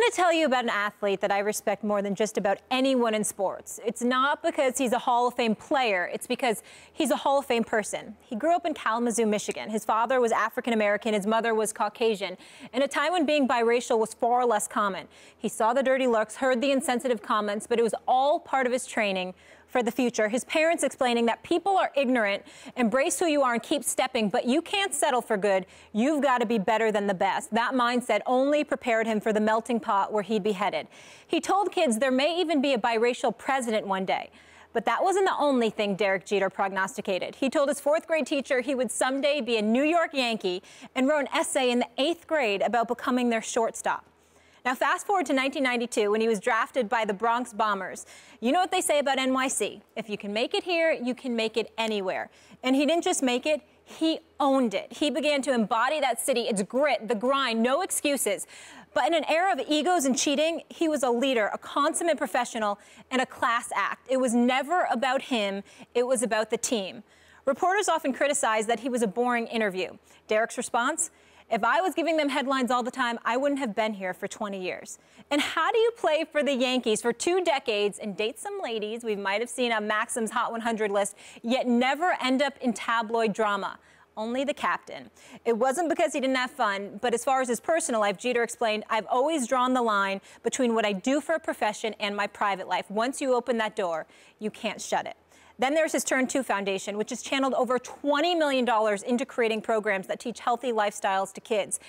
to tell you about an athlete that I respect more than just about anyone in sports. It's not because he's a Hall of Fame player. It's because he's a Hall of Fame person. He grew up in Kalamazoo, Michigan. His father was African American. His mother was Caucasian. In a time when being biracial was far less common. He saw the dirty looks, heard the insensitive comments, but it was all part of his training for the future. His parents explaining that people are ignorant, embrace who you are and keep stepping, but you can't settle for good. You've got to be better than the best. That mindset only prepared him for the melting pot where he'd be headed. He told kids there may even be a biracial president one day. But that wasn't the only thing Derek Jeter prognosticated. He told his fourth grade teacher he would someday be a New York Yankee and wrote an essay in the 8th grade about becoming their shortstop. Now, fast forward to 1992 when he was drafted by the Bronx Bombers. You know what they say about NYC? If you can make it here, you can make it anywhere. And he didn't just make it, he owned it. He began to embody that city, its grit, the grind, no excuses. But in an era of egos and cheating, he was a leader, a consummate professional, and a class act. It was never about him, it was about the team. Reporters often criticized that he was a boring interview. Derek's response? If I was giving them headlines all the time, I wouldn't have been here for 20 years. And how do you play for the Yankees for 2 decades and date some ladies we might have seen on Maxim's Hot 100 list, yet never end up in tabloid drama? Only the captain. It wasn't because he didn't have fun, but as far as his personal life, Jeter explained, I've always drawn the line between what I do for a profession and my private life. Once you open that door, you can't shut it. Then there's his Turn 2 Foundation, which has channeled over $20 million into creating programs that teach healthy lifestyles to kids.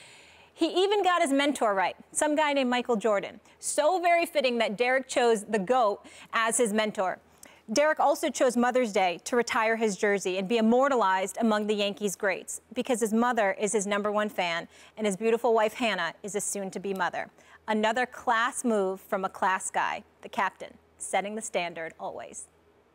He even got his mentor right, some guy named Michael Jordan. So very fitting that Derek chose the GOAT as his mentor. Derek also chose Mother's Day to retire his jersey and be immortalized among the Yankees greats because his mother is his #1 fan and his beautiful wife Hannah is a soon-to-be mother. Another class move from a class guy, the captain, setting the standard always.